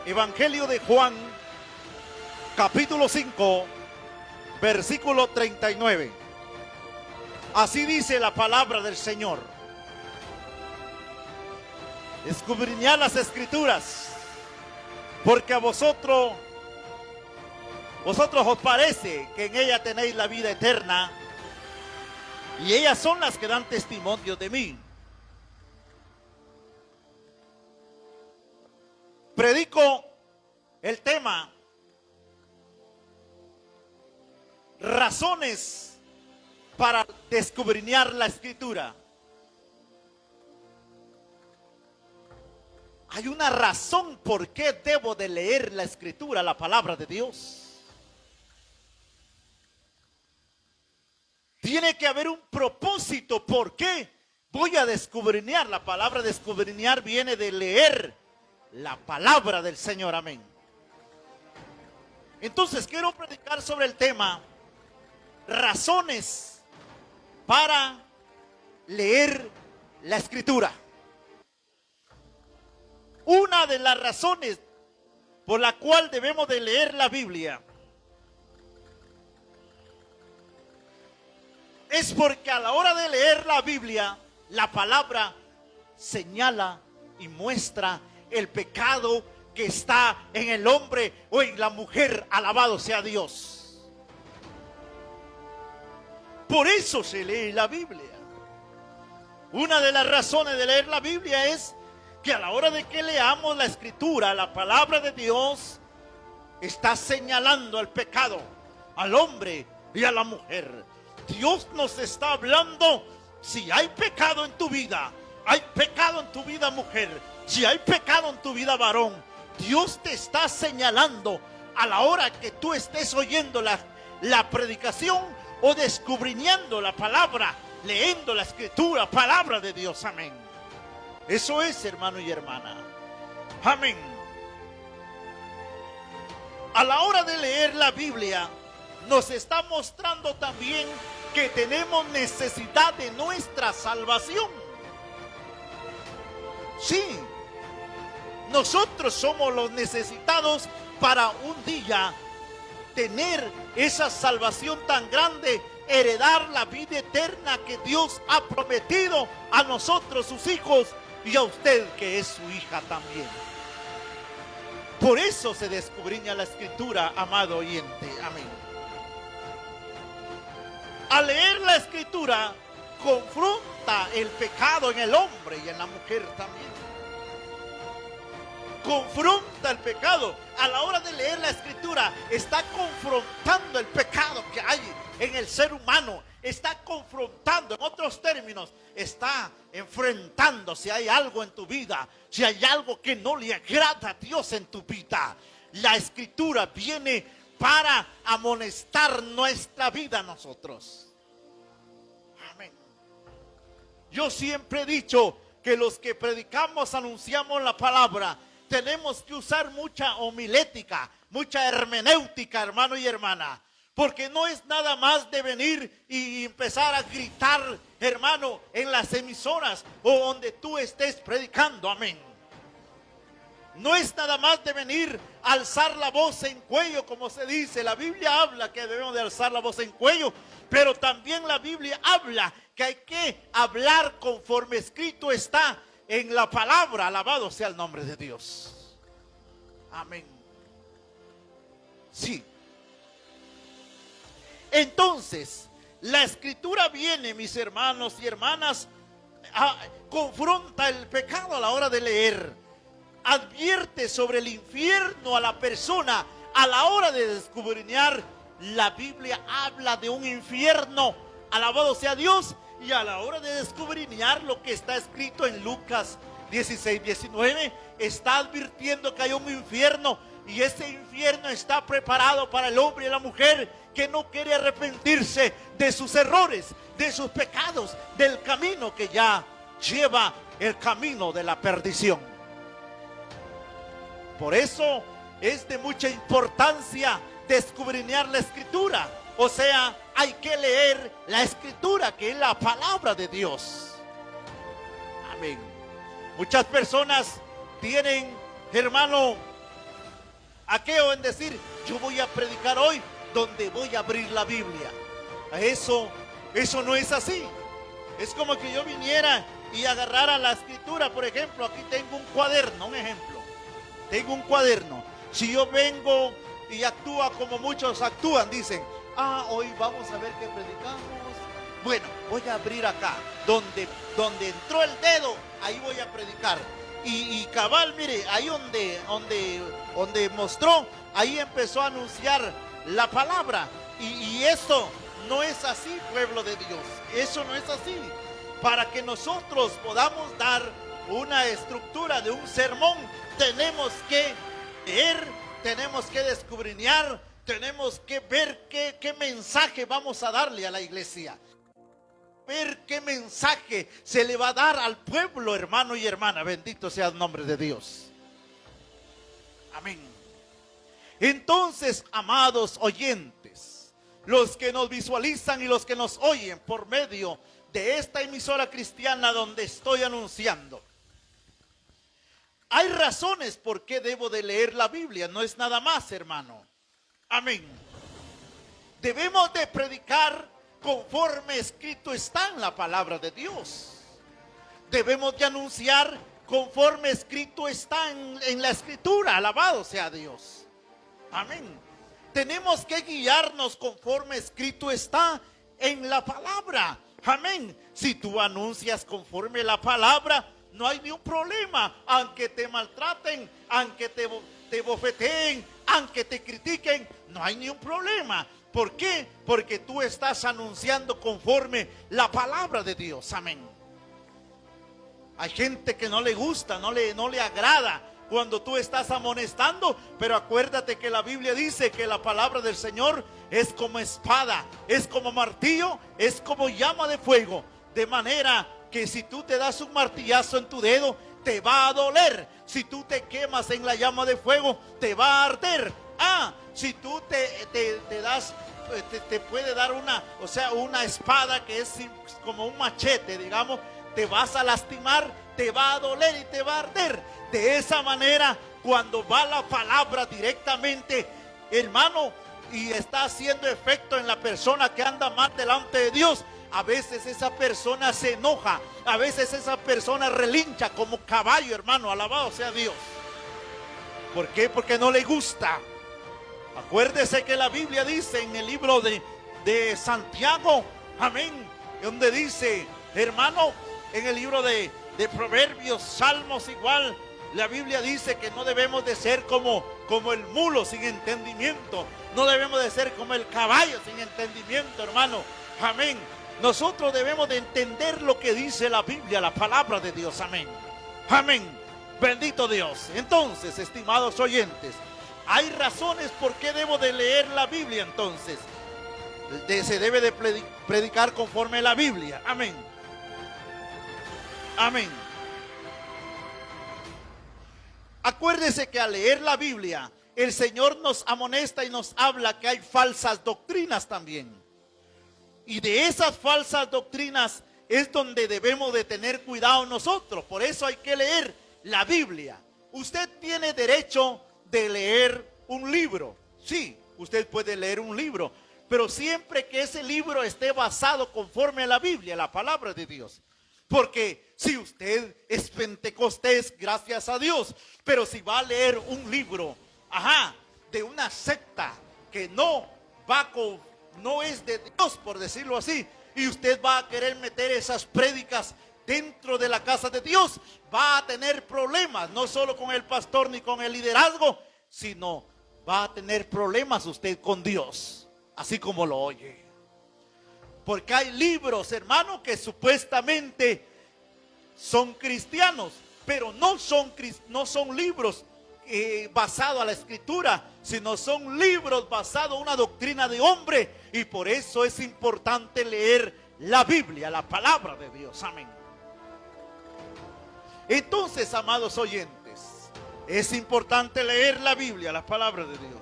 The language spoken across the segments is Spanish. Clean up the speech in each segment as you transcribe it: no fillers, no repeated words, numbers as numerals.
Evangelio de Juan, capítulo 5, versículo 39. Así dice la palabra del Señor. Escudriñad las Escrituras, porque a vosotros os parece que en ella tenéis la vida eterna, y ellas son las que dan testimonio de mí. Predico el tema razones para escudriñar la Escritura. Hay una razón por qué debo de leer la Escritura, la palabra de Dios. Tiene que haber un propósito por qué voy a escudriñar. La palabra de escudriñar viene de leer la palabra del Señor, amén. Entonces quiero predicar sobre el tema razones para leer la Escritura. Una de las razones por la cual debemos de leer la Biblia es porque a la hora de leer la Biblia, la palabra señala y muestra el pecado que está en el hombre o en la mujer. Alabado sea Dios. Por eso se lee la Biblia. Una de las razones de leer la Biblia es que a la hora de que leamos la Escritura, la palabra de Dios está señalando el pecado al hombre y a la mujer. Dios nos está hablando. Si hay pecado en tu vida, hay pecado en tu vida, mujer, si hay pecado en tu vida, varón, Dios te está señalando a la hora que tú estés oyendo la predicación o descubriendo la palabra, leyendo la Escritura, palabra de Dios, amén. Eso es, hermano y hermana, amén. A la hora de leer la Biblia, nos está mostrando también que tenemos necesidad de nuestra salvación. Sí, nosotros somos los necesitados para un día tener esa salvación tan grande, heredar la vida eterna que Dios ha prometido a nosotros, sus hijos, y a usted que es su hija también. Por eso se escudriña la Escritura, amado oyente, amén. Al leer la Escritura, confronta el pecado en el hombre y en la mujer también. Confronta el pecado. A la hora de leer la Escritura, está confrontando el pecado que hay en el ser humano. Está confrontando, en otros términos, está enfrentando si hay algo en tu vida, si hay algo que no le agrada a Dios en tu vida. La Escritura viene para amonestar nuestra vida a nosotros. Amén. Yo siempre he dicho que los que predicamos, anunciamos la palabra, tenemos que usar mucha homilética, mucha hermenéutica, hermano y hermana. Porque no es nada más de venir y empezar a gritar, hermano, en las emisoras o donde tú estés predicando, amén. No es nada más de venir a alzar la voz en cuello, como se dice. La Biblia habla que debemos de alzar la voz en cuello, pero también la Biblia habla que hay que hablar conforme escrito está en la palabra. Alabado sea el nombre de Dios. Amén. Sí. Entonces, la Escritura viene, mis hermanos y hermanas, confronta el pecado a la hora de leer. Advierte sobre el infierno a la persona a la hora de escudriñar. La Biblia habla de un infierno, alabado sea Dios, y a la hora de escudriñar lo que está escrito en Lucas 16:19, está advirtiendo que hay un infierno, y ese infierno está preparado para el hombre y la mujer que no quiere arrepentirse de sus errores, de sus pecados, del camino que ya lleva el camino de la perdición. Por eso es de mucha importancia escudriñar la Escritura. O sea, hay que leer la Escritura, que es la palabra de Dios. Amén. Muchas personas tienen, hermano, Aquello en decir, yo voy a predicar hoy donde voy a abrir la Biblia. Eso no es así. Es como que yo viniera y agarrara la escritura. Por ejemplo, aquí tengo un cuaderno, un ejemplo. Tengo un cuaderno. Si yo vengo y actúa como muchos actúan, dicen, hoy vamos a ver qué predicamos. Bueno, voy a abrir acá, donde entró el dedo, ahí voy a predicar. Y cabal, mire, ahí donde mostró, ahí empezó a anunciar la palabra. Y eso no es así, pueblo de Dios. Eso no es así. Para que nosotros podamos dar una estructura de un sermón, tenemos que leer, tenemos que escudriñar, tenemos que ver qué mensaje vamos a darle a la iglesia. Ver qué mensaje se le va a dar al pueblo, hermano y hermana. Bendito sea el nombre de Dios. Amén. Entonces, amados oyentes, los que nos visualizan y los que nos oyen por medio de esta emisora cristiana donde estoy anunciando, hay razones por qué debo de leer la Biblia. No es nada más, hermano. Amén. Debemos de predicar conforme escrito está en la palabra de Dios. Debemos de anunciar conforme escrito está en la escritura. Alabado sea Dios. Amén. Tenemos que guiarnos conforme escrito está en la palabra. Amén. Si tú anuncias conforme la palabra, no hay ni un problema. Aunque te maltraten, aunque te bofeteen, aunque te critiquen, no hay ni un problema. ¿Por qué? Porque tú estás anunciando conforme la palabra de Dios. Amén. Hay gente que no le gusta, no le agrada cuando tú estás amonestando, pero acuérdate que la Biblia dice que la palabra del Señor es como espada, es como martillo, es como llama de fuego. De manera que si tú te das un martillazo en tu dedo, te va a doler. Si tú te quemas en la llama de fuego, te va a arder. Si tú te puede dar una espada que es como un machete, digamos, te vas a lastimar, te va a doler y te va a arder. De esa manera, cuando va la palabra directamente, hermano, y está haciendo efecto en la persona que anda mal delante de Dios, a veces esa persona se enoja, a veces esa persona relincha como caballo, hermano. Alabado sea Dios. ¿Por qué? Porque no le gusta. Acuérdese que la Biblia dice en el libro de Santiago, amén, donde dice, hermano, en el libro de Proverbios, Salmos igual, la Biblia dice que no debemos de ser como el mulo sin entendimiento, no debemos de ser como el caballo sin entendimiento, hermano. Amén. Nosotros debemos de entender lo que dice la Biblia, la palabra de Dios. Amén. Amén. Bendito Dios. Entonces, estimados oyentes, hay razones por qué debo de leer la Biblia. Entonces, se debe de predicar conforme a la Biblia. Amén. Amén. Acuérdese que al leer la Biblia, el Señor nos amonesta y nos habla que hay falsas doctrinas también. Y de esas falsas doctrinas es donde debemos de tener cuidado nosotros. Por eso hay que leer la Biblia. Usted tiene derecho de leer un libro. Sí, usted puede leer un libro, pero siempre que ese libro esté basado conforme a la Biblia, la palabra de Dios. Porque si usted es pentecostés, gracias a Dios, pero si va a leer un libro, de una secta que no es de Dios, por decirlo así, y usted va a querer meter esas prédicas dentro de la casa de Dios, va a tener problemas, no solo con el pastor ni con el liderazgo, sino va a tener problemas usted con Dios, así como lo oye. Porque hay libros, hermano, que supuestamente son cristianos, pero no son libros basados a la escritura, sino son libros basados a una doctrina de hombre. Y por eso es importante leer la Biblia, la palabra de Dios. Amén. Entonces, amados oyentes, es importante leer la Biblia, la palabra de Dios.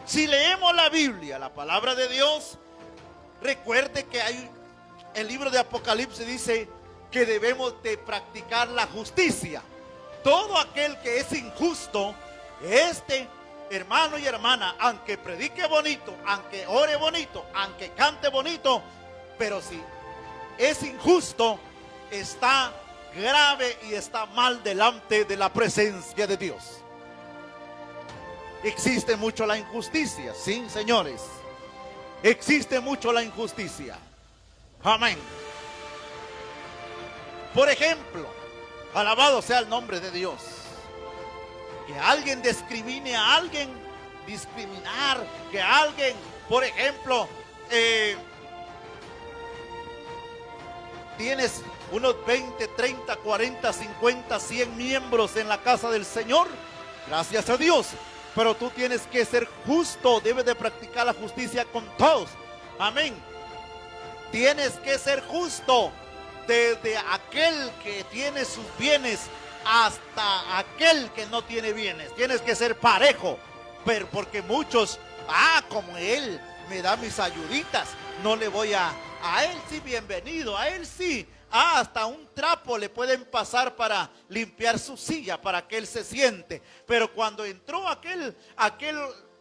Si leemos la Biblia, la palabra de Dios, recuerde que el libro de Apocalipsis dice que debemos de practicar la justicia. Todo aquel que es injusto Este hermano y hermana, aunque predique bonito, aunque ore bonito, aunque cante bonito, pero si es injusto, está grave y está mal delante de la presencia de Dios. Existe mucho la injusticia, sí, señores. Existe mucho la injusticia. Amén. Por ejemplo, alabado sea el nombre de Dios, que alguien discrimine a alguien, discriminar, que alguien, por ejemplo, tienes unos 20, 30, 40, 50, 100 miembros en la casa del Señor, gracias a Dios, pero tú tienes que ser justo, debes de practicar la justicia con todos. Amén. Tienes que ser justo desde aquel que tiene sus bienes hasta aquel que no tiene bienes. Tienes que ser parejo, pero porque muchos, como él me da mis ayuditas, no le voy a él sí, bienvenido, a él sí, hasta un trapo le pueden pasar para limpiar su silla, para que él se siente. Pero cuando entró aquel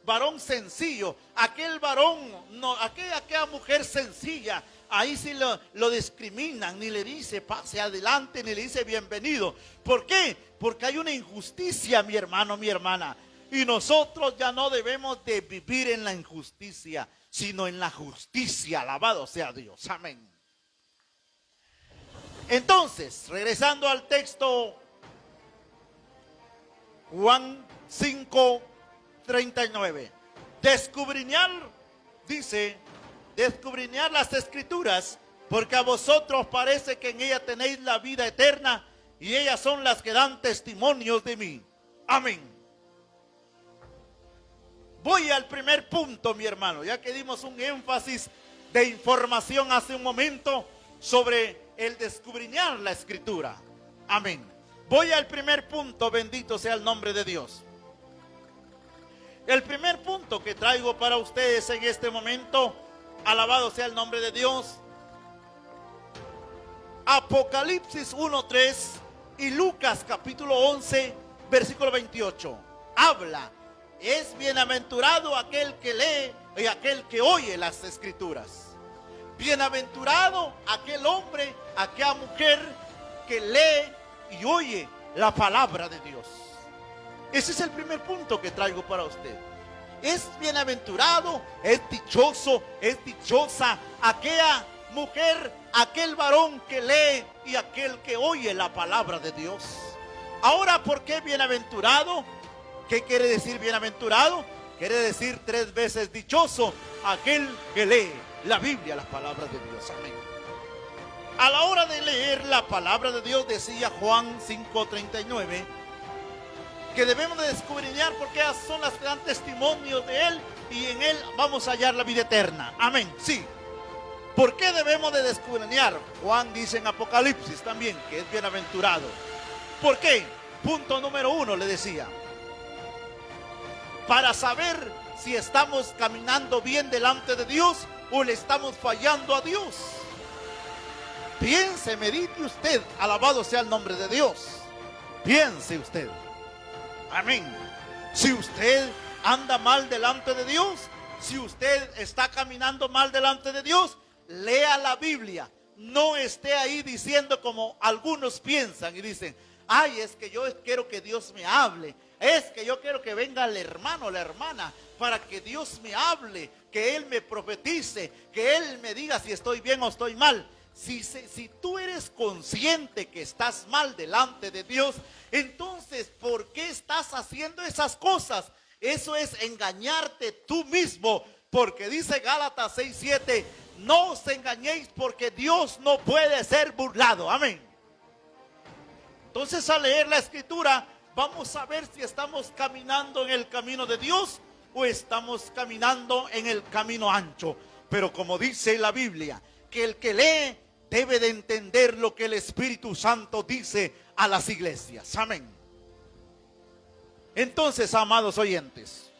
varón sencillo, aquel varón, no, aquella mujer sencilla, ahí sí lo discriminan, ni le dice pase adelante, ni le dice bienvenido. ¿Por qué? Porque hay una injusticia, mi hermano, mi hermana. Y nosotros ya no debemos de vivir en la injusticia, sino en la justicia. Alabado sea Dios. Amén. Entonces, regresando al texto, Juan 5:39. Descubridar, dice, descubridar las escrituras, porque a vosotros parece que en ellas tenéis la vida eterna, y ellas son las que dan testimonios de mí. Amén. Voy al primer punto, mi hermano, ya que dimos un énfasis de información hace un momento sobre el descubridar la escritura. Amén. Voy al primer punto, bendito sea el nombre de Dios. El primer punto que traigo para ustedes en este momento, alabado sea el nombre de Dios, Apocalipsis 1:3 y Lucas capítulo 11, versículo 28. Habla, es bienaventurado aquel que lee y aquel que oye las escrituras. Bienaventurado aquel hombre, aquella mujer que lee y oye la palabra de Dios. Ese es el primer punto que traigo para usted. Es bienaventurado, es dichoso, es dichosa aquella mujer, aquel varón que lee y aquel que oye la palabra de Dios. Ahora, ¿por qué bienaventurado? ¿Qué quiere decir bienaventurado? Quiere decir 3 veces dichoso aquel que lee la Biblia, las palabras de Dios. Amén. A la hora de leer la palabra de Dios, decía Juan 5:39, que debemos de escudriñar porque ellas son las que dan testimonio de Él y en Él vamos a hallar la vida eterna. Amén. Sí. ¿Por qué debemos de escudriñar? Juan dice en Apocalipsis también que es bienaventurado. ¿Por qué? Punto número 1 le decía. Para saber si estamos caminando bien delante de Dios o le estamos fallando a Dios. Piense, medite usted, alabado sea el nombre de Dios. Piense usted. Amén. Si usted anda mal delante de Dios, si usted está caminando mal delante de Dios, lea la Biblia. No esté ahí diciendo como algunos piensan y dicen, ay, es que yo quiero que Dios me hable. Es que yo quiero que venga el hermano o la hermana para que Dios me hable, que Él me profetice, que Él me diga si estoy bien o estoy mal. Si tú eres consciente que estás mal delante de Dios, entonces ¿por qué estás haciendo esas cosas? Eso es engañarte tú mismo, porque dice Gálatas 6:7, no os engañéis porque Dios no puede ser burlado. Amén. Entonces, al leer la escritura, vamos a ver si estamos caminando en el camino de Dios o estamos caminando en el camino ancho. Pero como dice la Biblia, que el que lee debe de entender lo que el Espíritu Santo dice a las iglesias. Amén. Entonces, amados oyentes,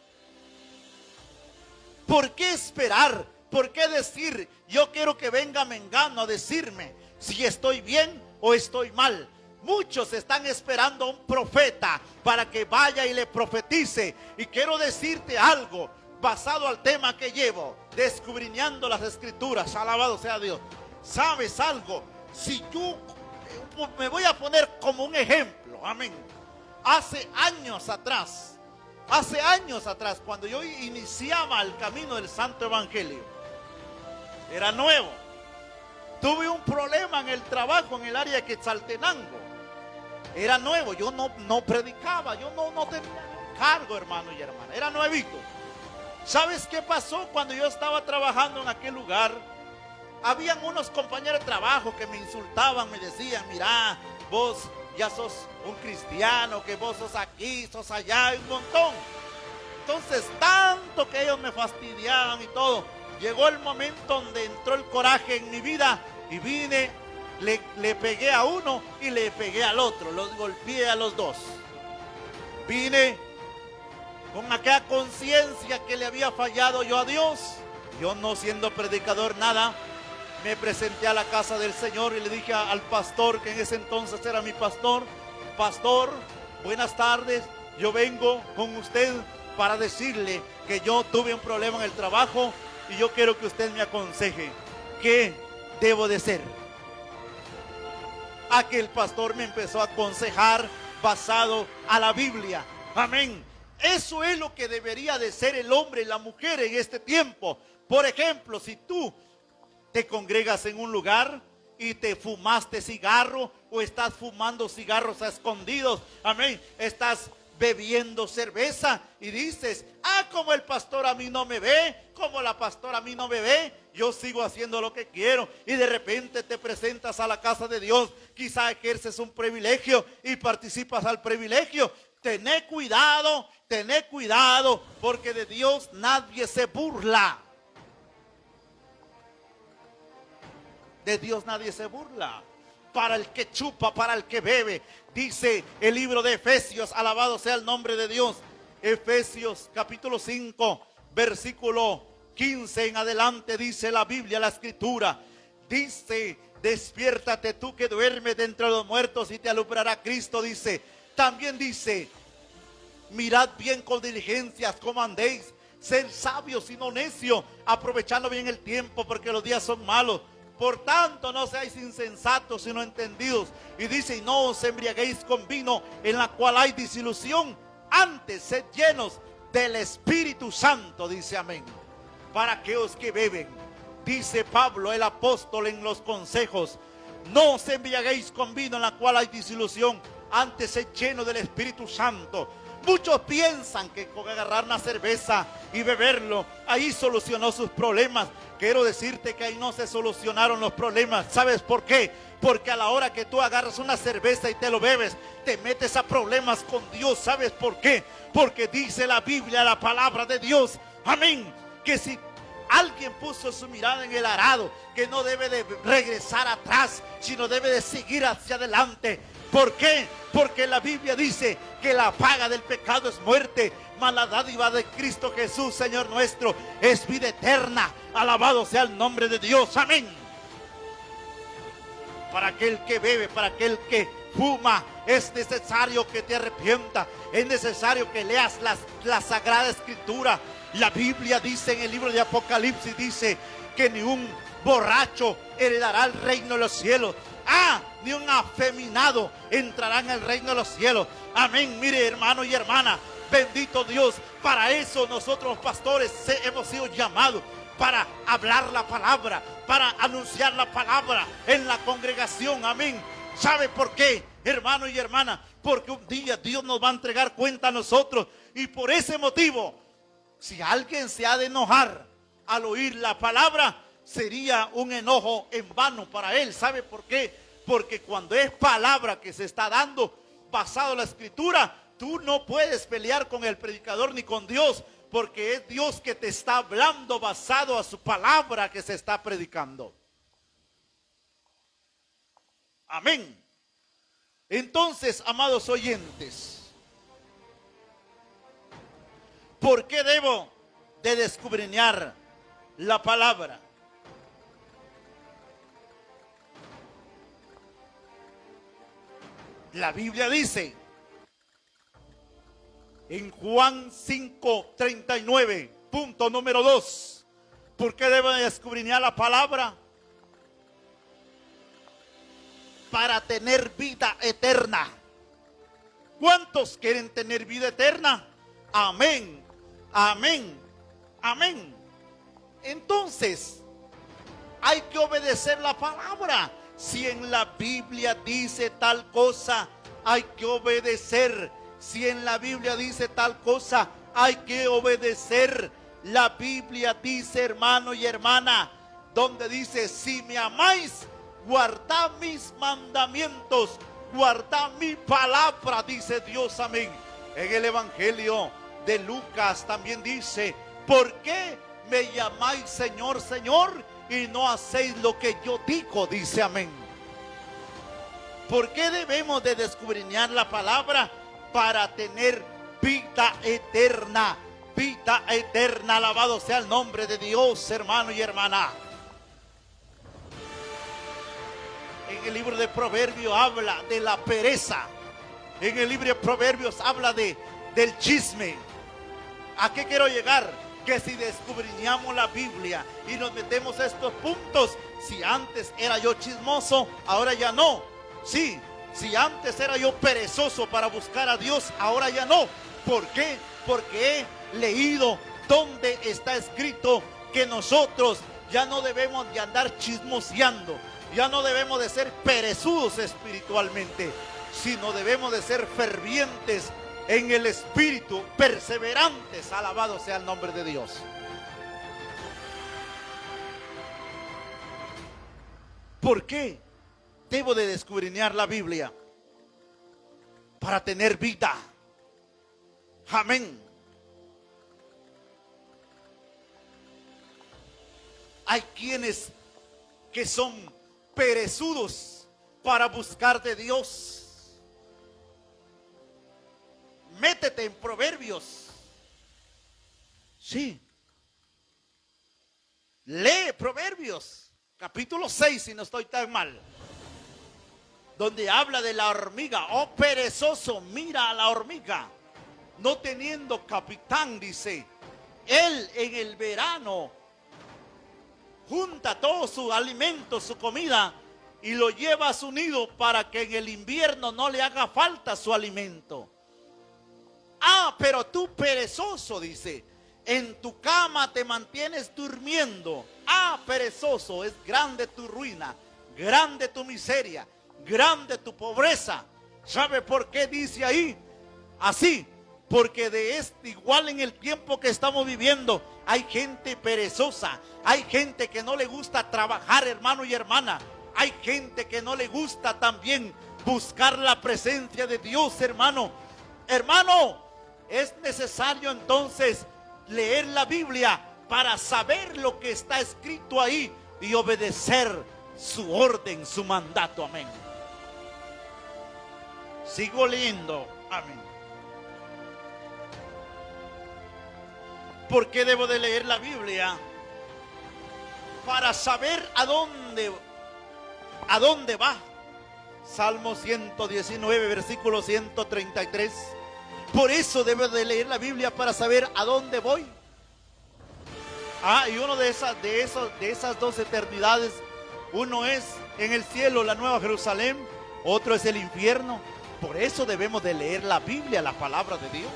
¿por qué esperar? ¿Por qué decir, yo quiero que venga Mengano a decirme si estoy bien o estoy mal? Muchos están esperando a un profeta para que vaya y le profetice. Y quiero decirte algo basado al tema que llevo, descubriendo las escrituras. Alabado sea Dios. ¿Sabes algo? Si yo me voy a poner como un ejemplo, amén. Hace años atrás, cuando yo iniciaba el camino del Santo Evangelio, era nuevo. Tuve un problema en el trabajo en el área de Quetzaltenango. Era nuevo, yo no predicaba, yo no tenía un cargo, hermano y hermana, era nuevito. ¿Sabes qué pasó cuando yo estaba trabajando en aquel lugar? Habían unos compañeros de trabajo que me insultaban, me decían, mira, vos ya sos un cristiano, que vos sos aquí, sos allá, un montón. Entonces, tanto que ellos me fastidiaban y todo, llegó el momento donde entró el coraje en mi vida y vine, le pegué a uno y le pegué al otro, los golpeé a los dos. Vine con aquella conciencia que le había fallado yo a Dios. Yo, no siendo predicador nada, me presenté a la casa del Señor y le dije al pastor, que en ese entonces era mi pastor: pastor, buenas tardes, yo vengo con usted para decirle que yo tuve un problema en el trabajo y yo quiero que usted me aconseje qué debo de hacer. Aquel pastor me empezó a aconsejar basado a la Biblia. Amén. Eso es lo que debería de ser el hombre y la mujer en este tiempo. Por ejemplo, si tú te congregas en un lugar y te fumaste cigarro o estás fumando cigarros a escondidos, amén, estás bebiendo cerveza y dices, como el pastor a mí no me ve, como la pastora a mí no me ve, yo sigo haciendo lo que quiero, y de repente te presentas a la casa de Dios, quizá ejerces un privilegio y participas al privilegio. Tené cuidado, porque de Dios nadie se burla. De Dios nadie se burla. Para el que chupa, para el que bebe, dice el libro de Efesios, alabado sea el nombre de Dios. Efesios capítulo 5, versículo 15 en adelante, dice la Biblia, la escritura. Dice, despiértate tú que duermes de entre los muertos y te alumbrará Cristo, dice. También dice, mirad bien con diligencias cómo andéis, sed sabios y no necios, aprovechando bien el tiempo, porque los días son malos. Por tanto, no seáis insensatos, sino entendidos. Y dice, y no os embriaguéis con vino, en la cual hay disilusión. Antes, sed llenos del Espíritu Santo, dice, amén. Para aquellos que beben, dice Pablo, el apóstol, en los consejos, no os embriaguéis con vino, en la cual hay disilusión. Antes, sed llenos del Espíritu Santo. Muchos piensan que con agarrar una cerveza y beberlo, ahí solucionó sus problemas. Quiero decirte que ahí no se solucionaron los problemas. ¿Sabes por qué? Porque a la hora que tú agarras una cerveza y te lo bebes, te metes a problemas con Dios. ¿Sabes por qué? Porque dice la Biblia, la palabra de Dios, amén, que si alguien puso su mirada en el arado, que no debe de regresar atrás, sino debe de seguir hacia adelante. ¿Por qué? Porque la Biblia dice que la paga del pecado es muerte, mas la dádiva de Cristo Jesús, Señor nuestro, es vida eterna. Alabado sea el nombre de Dios, amén. Para aquel que bebe, para aquel que fuma, es necesario que te arrepientas, es necesario que leas la Sagrada Escritura. La Biblia dice en el libro de Apocalipsis, dice que ni un borracho heredará el reino de los cielos. Ni un afeminado entrará en el reino de los cielos. Amén. Mire, hermano y hermana, bendito Dios. Para eso nosotros, pastores, hemos sido llamados, para hablar la palabra, para anunciar la palabra en la congregación. Amén. ¿Sabe por qué, hermano y hermana? Porque un día Dios nos va a entregar cuenta a nosotros, y por ese motivo, si alguien se ha de enojar al oír la palabra, sería un enojo en vano para él. ¿Sabe por qué? Porque cuando es palabra que se está dando basado en la Escritura, tú no puedes pelear con el predicador ni con Dios, porque es Dios que te está hablando basado a su palabra que se está predicando. Amén. Entonces, amados oyentes, ¿por qué debo de escudriñar la palabra? La Biblia dice en Juan 5:39, punto número 2, ¿por qué debo de escudriñar la palabra? Para tener vida eterna. ¿Cuántos quieren tener vida eterna? Amén, amén, amén. Entonces, hay que obedecer la palabra. Si en la Biblia dice tal cosa, hay que obedecer. Si en la Biblia dice tal cosa, hay que obedecer. La Biblia dice, hermano y hermana, donde dice, si me amáis, guardad mis mandamientos, guardad mi palabra, dice Dios, amén. En el Evangelio de Lucas también dice, ¿por qué me llamáis Señor, Señor, y no hacéis lo que yo digo? Dice, amén. ¿Por qué debemos de escudriñar la palabra? Para tener vida eterna. Vida eterna, alabado sea el nombre de Dios, hermano y hermana. En el libro de Proverbios habla de la pereza. En el libro de Proverbios habla del chisme. ¿A qué quiero llegar? Que si descubrimos la Biblia y nos metemos a estos puntos, si antes era yo chismoso, ahora ya no. Sí, si antes era yo perezoso para buscar a Dios, ahora ya no. ¿Por qué? Porque he leído donde está escrito que nosotros ya no debemos de andar chismoseando, ya no debemos de ser perezudos espiritualmente, sino debemos de ser fervientes en el espíritu, perseverantes. Alabado sea el nombre de Dios. ¿Por qué debo de escudriñar la Biblia? Para tener vida. Amén. Hay quienes que son perezudos para buscar de Dios. Métete en Proverbios. Sí. Lee Proverbios, capítulo 6, si no estoy tan mal, donde habla de la hormiga. Oh perezoso, mira a la hormiga, no teniendo capitán, dice. Él en el verano junta todo su alimento, su comida, y lo lleva a su nido para que en el invierno no le haga falta su alimento. Ah, pero tú perezoso, dice, en tu cama te mantienes durmiendo. Ah, perezoso, es grande tu ruina, grande tu miseria, grande tu pobreza. ¿Sabe por qué dice ahí así? Porque de este, igual en el tiempo que estamos viviendo, hay gente perezosa, hay gente que no le gusta trabajar, hermano y hermana. Hay gente que no le gusta también buscar la presencia de Dios, hermano. Hermano, es necesario entonces leer la Biblia para saber lo que está escrito ahí y obedecer su orden, su mandato. Amén. Sigo leyendo. Amén. ¿Por qué debo de leer la Biblia? Para saber a dónde va. Salmo 119, versículo 133. Por eso debo de leer la Biblia, para saber a dónde voy. Ah, y uno de esas dos eternidades, uno es en el cielo, la nueva Jerusalén, otro es el infierno. Por eso debemos de leer la Biblia, la palabra de Dios.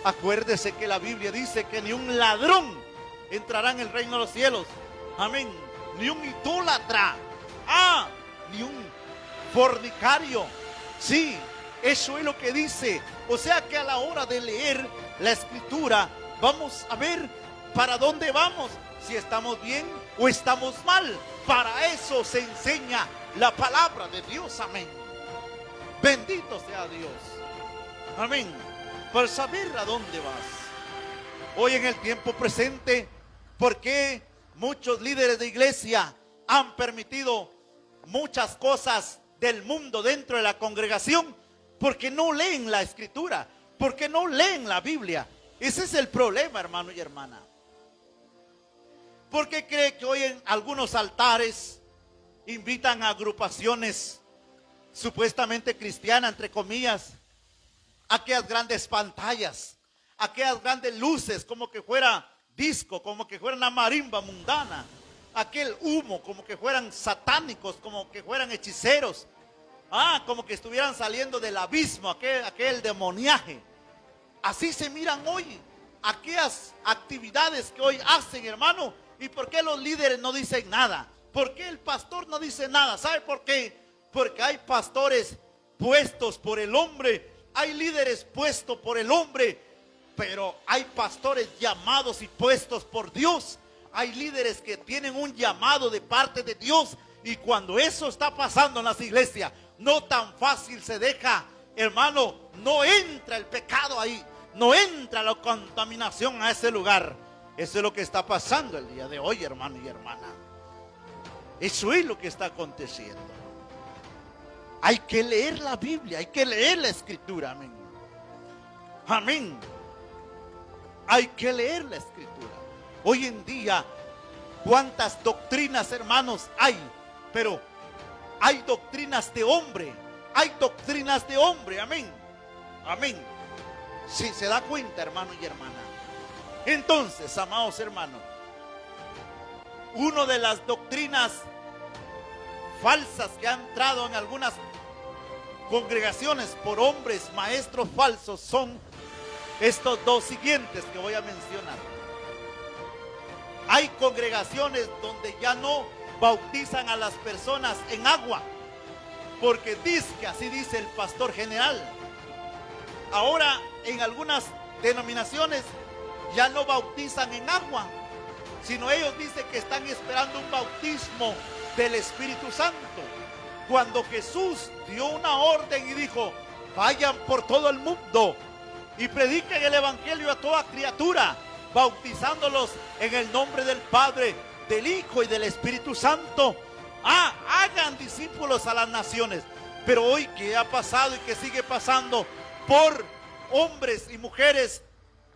Acuérdese que la Biblia dice que ni un ladrón entrará en el reino de los cielos. Amén. Ni un idólatra. Ah, ni un fornicario. Sí, eso es lo que dice. O sea que a la hora de leer la escritura, vamos a ver para dónde vamos, si estamos bien o estamos mal. Para eso se enseña la palabra de Dios. Amén. Bendito sea Dios. Amén. Para saber a dónde vas. Hoy en el tiempo presente, ¿por qué muchos líderes de iglesia han permitido muchas cosas del mundo dentro de la congregación? Porque no leen la escritura, porque no leen la Biblia. Ese es el problema, hermano y hermana. ¿Por qué cree que hoy en algunos altares invitan a agrupaciones supuestamente cristiana, entre comillas, aquellas grandes pantallas, aquellas grandes luces, como que fuera disco, como que fuera una marimba mundana, aquel humo, como que fueran satánicos, como que fueran hechiceros, como que estuvieran saliendo del abismo, aquel demoniaje. Así se miran hoy aquellas actividades que hoy hacen, hermano. ¿Y por qué los líderes no dicen nada? ¿Por qué el pastor no dice nada? ¿Sabe por qué? Porque hay pastores puestos por el hombre, hay líderes puestos por el hombre, pero hay pastores llamados y puestos por Dios. Hay líderes que tienen un llamado de parte de Dios, y cuando eso está pasando en las iglesias, no tan fácil se deja, hermano. No entra el pecado ahí, no entra la contaminación a ese lugar. Eso es lo que está pasando el día de hoy, hermano y hermana. Eso es lo que está aconteciendo. Hay que leer la Biblia, hay que leer la Escritura, amén. Amén. Hay que leer la Escritura. Hoy en día, cuántas doctrinas, hermanos, hay, pero hay doctrinas de hombre, hay doctrinas de hombre, amén. Amén. Si se da cuenta, hermano y hermana. Entonces, amados hermanos, una de las doctrinas falsas que han entrado en algunas congregaciones por hombres maestros falsos son estos dos siguientes que voy a mencionar. Hay congregaciones donde ya no bautizan a las personas en agua, porque dice que así dice el pastor general. Ahora en algunas denominaciones ya no bautizan en agua, sino ellos dicen que están esperando un bautismo del Espíritu Santo, cuando Jesús dio una orden y dijo: vayan por todo el mundo y prediquen el evangelio a toda criatura, bautizándolos en el nombre del Padre, del Hijo y del Espíritu Santo. Hagan discípulos a las naciones. Pero hoy, que ha pasado y que sigue pasando por hombres y mujeres,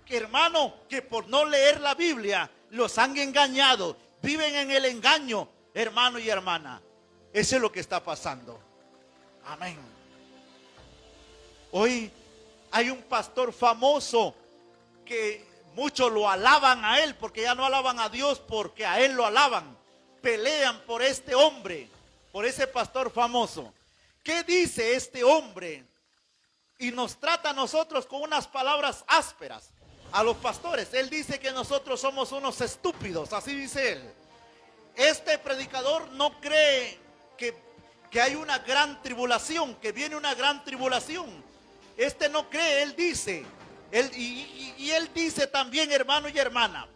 hermano, que por no leer la Biblia los han engañado, viven en el engaño, hermano y hermana. Eso es lo que está pasando. Amén. Hoy hay un pastor famoso que muchos lo alaban a él, porque ya no alaban a Dios, porque a él lo alaban. Pelean por este hombre, por ese pastor famoso. ¿Qué dice este hombre? Y nos trata a nosotros con unas palabras ásperas a los pastores. Él dice que nosotros somos unos estúpidos, así dice él. Este predicador no cree que hay una gran tribulación, que viene una gran tribulación. Este no cree, él dice, él dice también, hermano y hermana,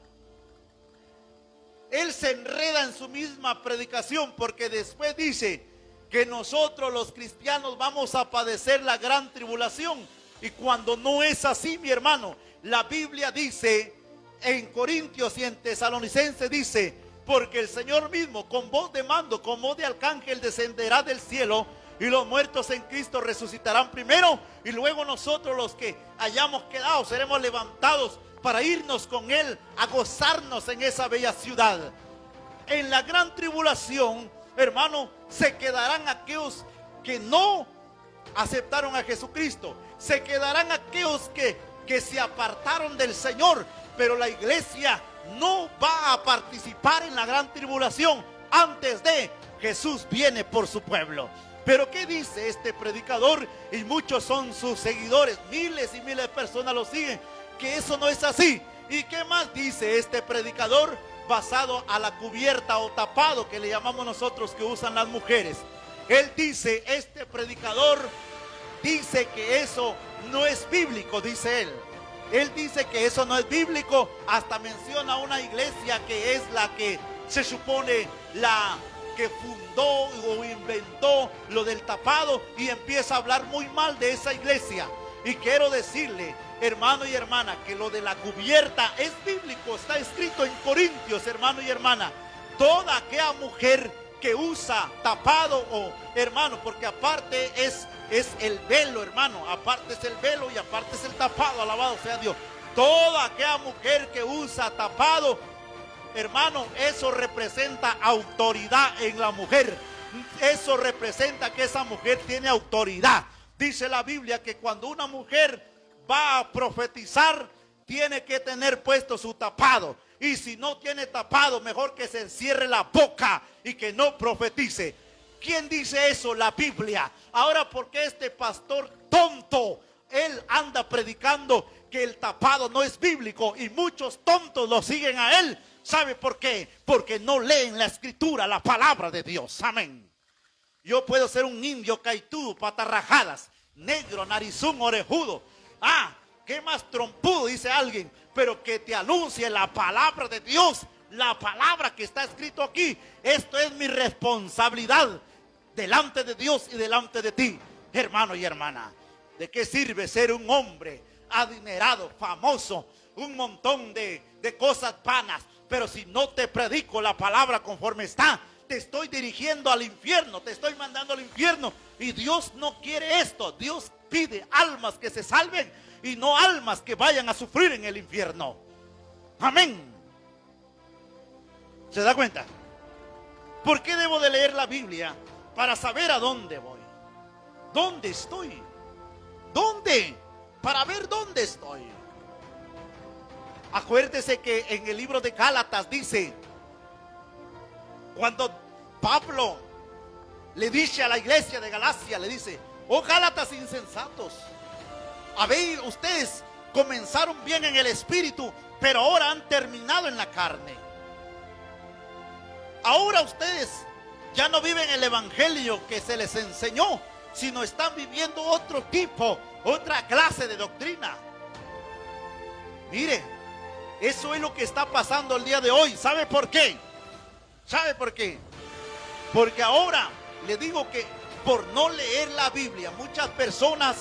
él se enreda en su misma predicación, porque después dice que nosotros los cristianos vamos a padecer la gran tribulación, y cuando no es así, mi hermano, la Biblia dice en Corintios y en Tesalonicenses, dice: porque el Señor mismo con voz de mando, con voz de arcángel, descenderá del cielo, y los muertos en Cristo resucitarán primero, y luego nosotros, los que hayamos quedado, seremos levantados para irnos con Él a gozarnos en esa bella ciudad. En la gran tribulación, hermano, se quedarán aquellos que no aceptaron a Jesucristo, se quedarán aquellos que se apartaron del Señor, pero la iglesia no va a participar en la gran tribulación antes de Jesús viene por su pueblo. Pero ¿qué dice este predicador? Y muchos son sus seguidores, miles y miles de personas lo siguen, que eso no es así. ¿Y qué más dice este predicador? Basado a la cubierta o tapado que le llamamos nosotros, que usan las mujeres. Él dice, este predicador dice que eso no es bíblico, dice él. Él dice que eso no es bíblico, hasta menciona una iglesia que es la que se supone la que fundó o inventó lo del tapado, y empieza a hablar muy mal de esa iglesia. Y quiero decirle, hermano y hermana, que lo de la cubierta es bíblico, está escrito en Corintios, hermano y hermana. Toda aquella mujer que usa tapado, o hermano, porque aparte es el velo, hermano, aparte es el velo y aparte es el tapado, alabado sea Dios. Toda aquella mujer que usa tapado, hermano, eso representa autoridad en la mujer. Eso representa que esa mujer tiene autoridad. Dice la Biblia que cuando una mujer va a profetizar, tiene que tener puesto su tapado. Y si no tiene tapado, mejor que se cierre la boca y que no profetice. ¿Quién dice eso? La Biblia. Ahora, ¿por qué este pastor tonto, él anda predicando que el tapado no es bíblico y muchos tontos lo siguen a él? ¿Sabe por qué? Porque no leen la escritura, la palabra de Dios. Amén. Yo puedo ser un indio caitudo, patarrajadas, negro, narizón, orejudo. ¿Qué más trompudo? Dice alguien. Pero que te anuncie la palabra de Dios, la palabra que está escrito aquí. Esto es mi responsabilidad delante de Dios y delante de ti, hermano y hermana. ¿De qué sirve ser un hombre adinerado, famoso, un montón de cosas vanas? Pero si no te predico la palabra conforme está, te estoy dirigiendo al infierno, te estoy mandando al infierno. Y Dios no quiere esto. Dios pide almas que se salven y no almas que vayan a sufrir en el infierno. Amén. ¿Se da cuenta? ¿Por qué debo de leer la Biblia? Para saber a dónde voy. ¿Dónde estoy? ¿Dónde? Para ver dónde estoy. Acuérdese que en el libro de Gálatas dice, cuando Pablo le dice a la iglesia de Galacia, le dice: oh Gálatas insensatos, ustedes comenzaron bien en el espíritu, pero ahora han terminado en la carne. Ahora ustedes ya no viven el evangelio que se les enseñó, sino están viviendo otro tipo, otra clase de doctrina. Mire, eso es lo que está pasando el día de hoy. ¿Sabe por qué? ¿Sabe por qué? Porque ahora le digo que por no leer la Biblia, muchas personas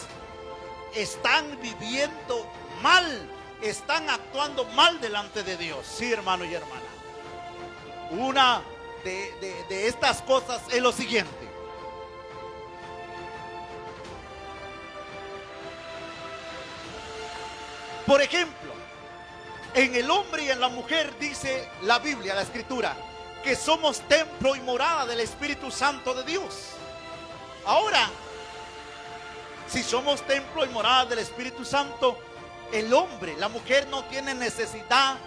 están viviendo mal, están actuando mal delante de Dios. Sí, hermano y hermana. Una de estas cosas es lo siguiente. Por ejemplo, en el hombre y en la mujer dice la Biblia, la Escritura, que somos templo y morada del Espíritu Santo de Dios. Ahora, si somos templo y morada del Espíritu Santo, el hombre, la mujer no tiene necesidad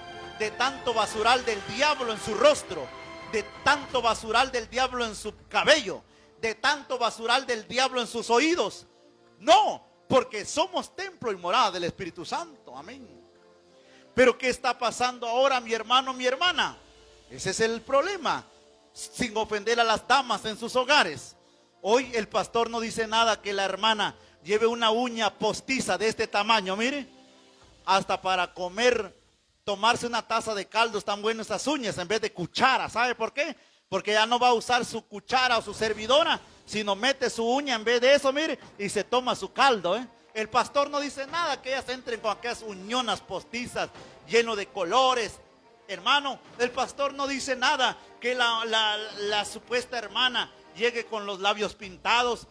de tanto basural del diablo en su rostro, de tanto basural del diablo en su cabello, de tanto basural del diablo en sus oídos. No, porque somos templo y morada del Espíritu Santo. Amén. Pero ¿qué está pasando ahora, mi hermano, mi hermana? Ese es el problema. Sin ofender a las damas en sus hogares. Hoy el pastor no dice nada que la hermana lleve una uña postiza de este tamaño, mire. Hasta para comer, tomarse una taza de caldo están buenas esas uñas en vez de cuchara. ¿Sabe por qué? Porque ya no va a usar su cuchara o su servidora, sino mete su uña en vez de eso, mire, y se toma su caldo, El pastor no dice nada que ellas entren con aquellas uñonas postizas lleno de colores. Hermano, el pastor no dice nada que la supuesta hermana llegue con los labios pintados,